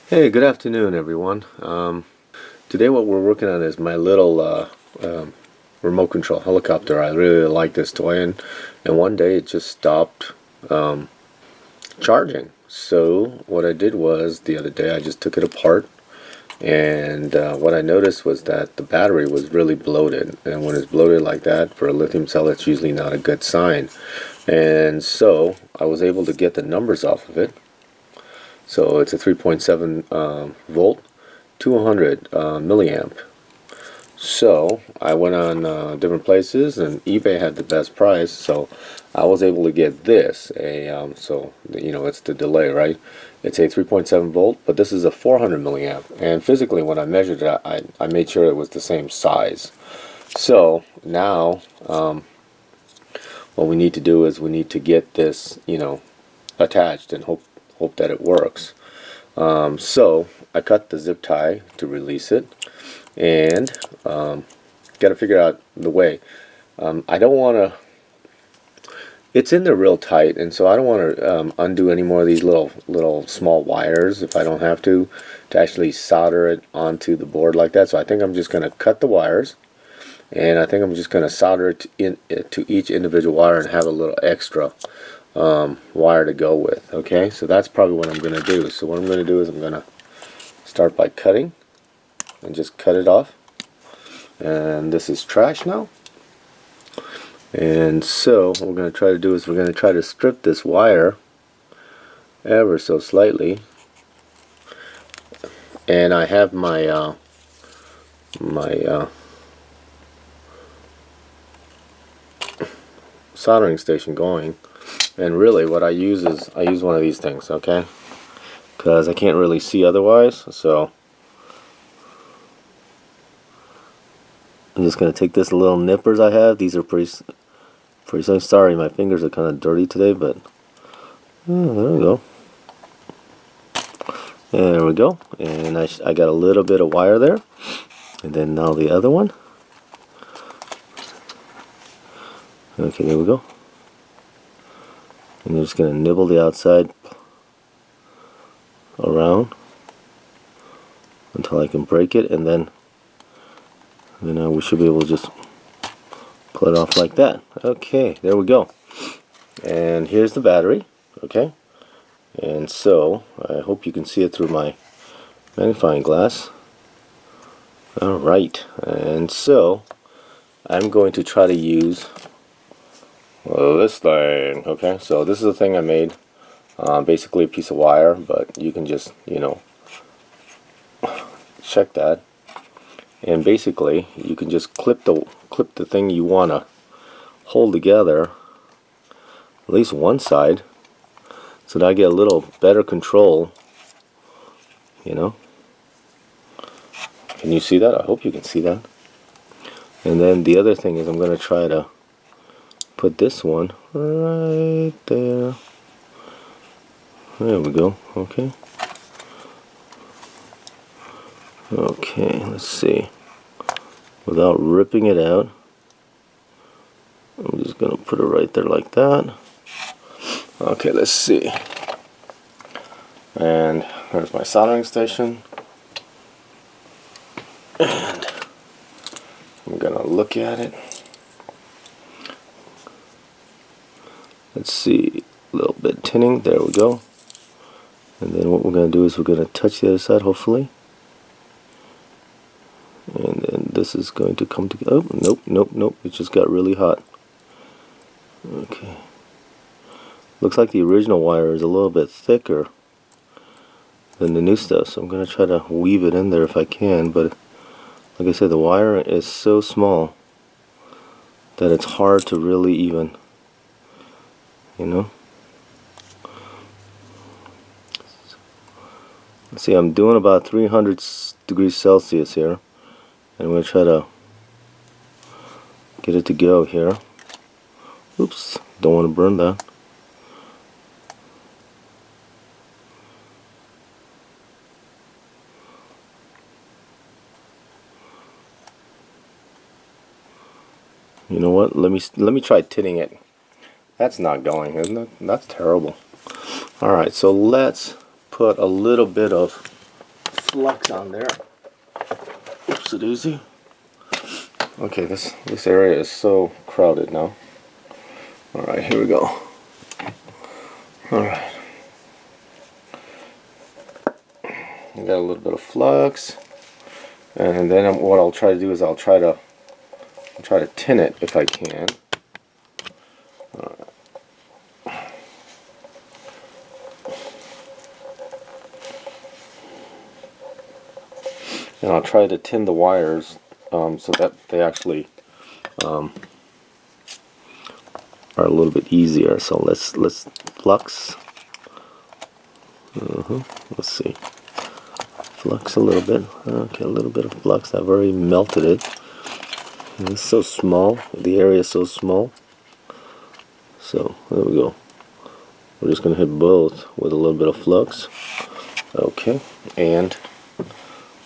Hey, good afternoon, everyone. Today, what we're working on is my little remote control helicopter. I really like this toy, and one day it just stopped charging. So, what I did was the other day I just took it apart, and what I noticed was that the battery was really bloated. And when it's bloated like that for a lithium cell, it's usually not a good sign. And so, I was able to get the numbers off of it. So, it's a 3.7 volt 200 milliamp. So I went on different places, and eBay had the best price. So I was able to get this. It's the delay, right? It's a 3.7 volt, but this is a 400 milliamp. And physically, when I measured it, I made sure it was the same size. So now, what we need to do is we need to get this, attached and hope that it works. So I cut the zip tie to release it, and got to figure out the way. I don't want to. It's in there real tight, and so I don't want to undo any more of these little small wires if I don't have to actually solder it onto the board like that. So I think I'm just going to cut the wires, and I think I'm just going to solder it to each individual wire and have a little extra wire to go with. Okay, so that's probably what I'm going to do. So what I'm going to do is I'm going to start by cutting and just cut it off. And this is trash now. And so what we're going to try to do is we're going to try to strip this wire ever so slightly. And I have my soldering station going. And really what I use is I use one of these things, okay? Because I can't really see otherwise. So I'm just going to take this little nippers I have. These are pretty sorry, my fingers are kind of dirty today, but there we go. There we go. And I got a little bit of wire there. And then now the other one. Okay, there we go. And I'm just going to nibble the outside around until I can break it, and then we should be able to just pull it off like that. Okay, there we go. And here's the battery. Okay, and so I hope you can see it through my magnifying glass. Alright, and so I'm going to try to use this thing. Okay, so this is a thing I made, basically a piece of wire, but you can just check that, and basically you can just clip the thing you want to hold together, at least one side, so that I get a little better control. Can you see that? I hope you can see that. And then the other thing is I'm going to try to put this one right there. There we go. Okay. Okay, let's see. Without ripping it out, I'm just going to put it right there like that. Okay, let's see. And there's my soldering station. And I'm going to look at it. Let's see, a little bit tinning. There we go. And then what we're going to do is we're going to touch the other side, hopefully. And then this is going to come together. Oh, nope. It just got really hot. Okay. Looks like the original wire is a little bit thicker than the new stuff, so I'm going to try to weave it in there if I can. But like I said, the wire is so small that it's hard to really even, See, I'm doing about 300 degrees Celsius here, and I'm going to try to get it to go here. Oops, don't want to burn that. You know what? Let me try tinning it. That's not going, isn't it? That's terrible. All right, so let's put a little bit of flux on there. Oops, a doozy. Okay, this area is so crowded now. Alright, here we go. Alright. I got a little bit of flux. And then what I'll try to do is I'll try to tin it if I can. And I'll try to tin the wires so that they actually are a little bit easier. So let's flux. Let's see. Flux a little bit. Okay, a little bit of flux. I've already melted it. And it's so small. The area is so small. So there we go. We're just going to hit both with a little bit of flux. Okay, and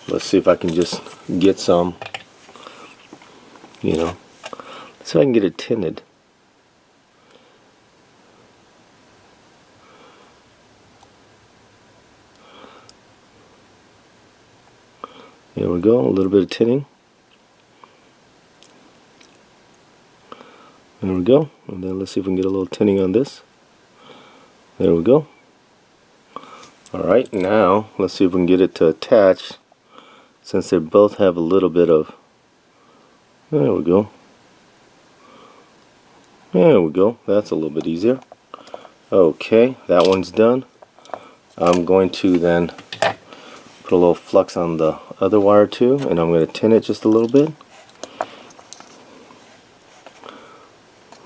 let's see if I can just get some, let's see if I can get it tinted. There we go, a little bit of tinting. There we go, and then let's see if we can get a little tinting on this. There we go. Alright, now let's see if we can get it to attach, since they both have a little bit of, there we go. There we go, that's a little bit easier. Okay, that one's done. I'm going to then put a little flux on the other wire too, and I'm going to tin it just a little bit.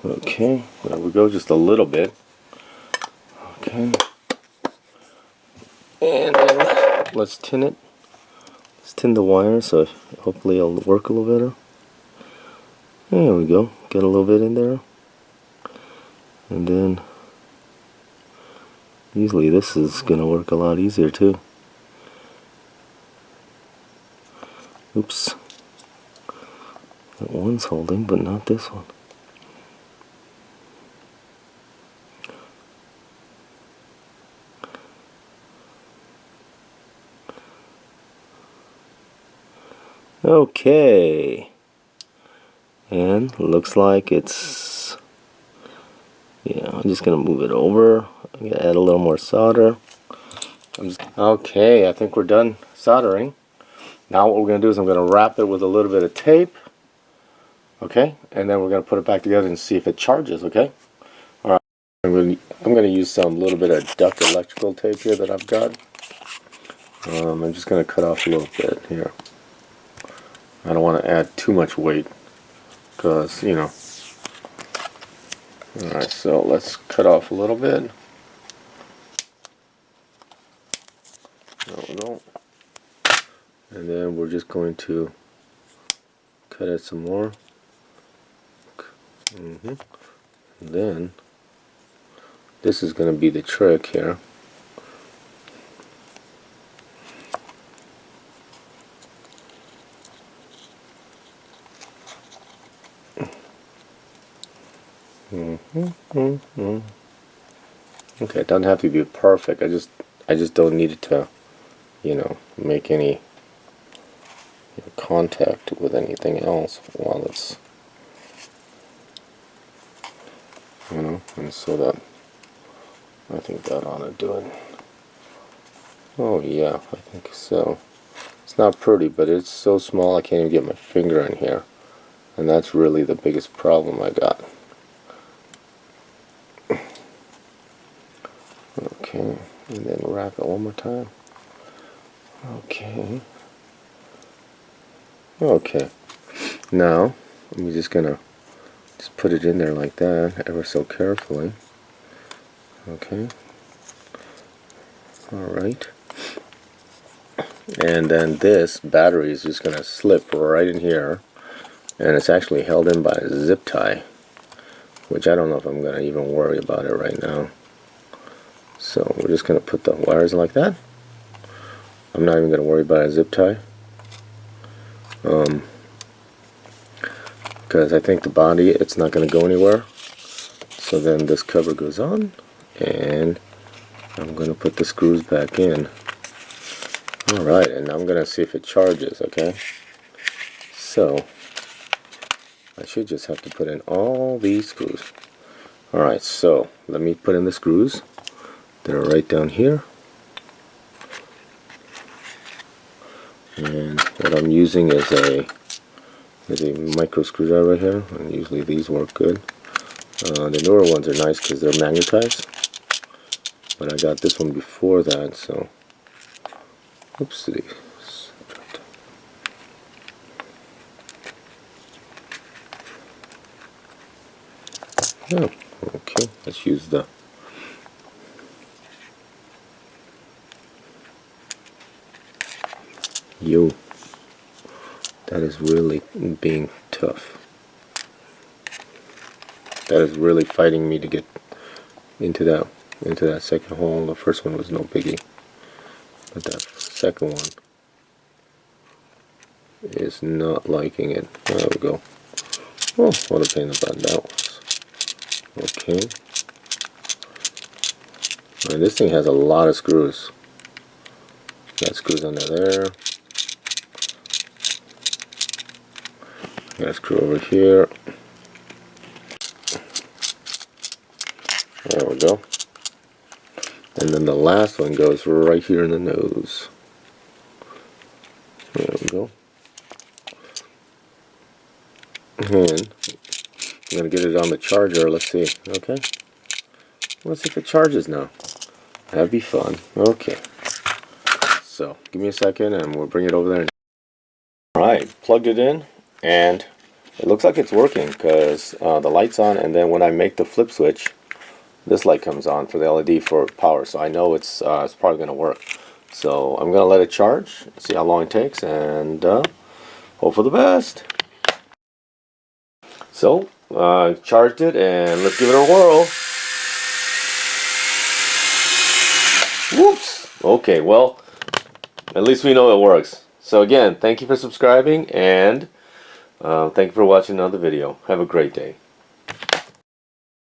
Okay, there we go, just a little bit. Okay. And then let's tin it. Let's tin the wire so hopefully it'll work a little better. There we go, get a little bit in there. And then usually this is going to work a lot easier too. Oops. That one's holding, but not this one. Okay. And looks like it's, I'm just going to move it over. I'm going to add a little more solder. Okay, I think we're done soldering. Now what we're going to do is I'm going to wrap it with a little bit of tape. Okay, and then we're going to put it back together and see if it charges, okay? Alright, I'm going to use some little bit of duck electrical tape here that I've got. I'm just going to cut off a little bit here. I don't want to add too much weight because, Alright, so let's cut off a little bit. There we go. And then we're just going to cut it some more. And then this is going to be the trick here. Okay, it doesn't have to be perfect. I just don't need it to, make any contact with anything else while it's, and so that I think that ought to do it. Oh yeah, I think so. It's not pretty, but it's so small I can't even get my finger in here, and that's really the biggest problem I got. Okay, and then wrap it one more time. Okay. Okay. Now, I'm just gonna put it in there like that, ever so carefully. Okay. Alright. And then this battery is just gonna slip right in here, and it's actually held in by a zip tie, which I don't know if I'm gonna even worry about it right now. So we're just going to put the wires like that. I'm not even going to worry about a zip tie. Because I think the body, it's not going to go anywhere. So then this cover goes on. And I'm going to put the screws back in. Alright, and I'm gonna see if it charges, okay? So I should just have to put in all these screws. Alright, so let me put in the screws. They're right down here. And what I'm using is a micro screwdriver right here, and usually these work good. The newer ones are nice because they're magnetized, but I got this one before that, so oopsie. Oh, okay, let's use the that is really being tough. That is really fighting me to get into that second hole. The first one was no biggie, but that second one is not liking it. There we go. Oh, what a pain in the butt that was. Okay. And this thing has a lot of screws. Got screws under there. Got a screw over here. There we go. And then the last one goes right here in the nose. There we go. And I'm going to get it on the charger. Let's see. Okay. Let's see if it charges now. That'd be fun. Okay. So, give me a second and we'll bring it over there. Alright, plugged it in and it looks like it's working because the light's on, and then when I make the flip switch, this light comes on for the LED for power. So I know it's probably going to work. So I'm going to let it charge, see how long it takes, and hope for the best. So, charged it, and let's give it a whirl. Whoops! Okay, well, at least we know it works. So again, thank you for subscribing, and thank you for watching another video. Have a great day.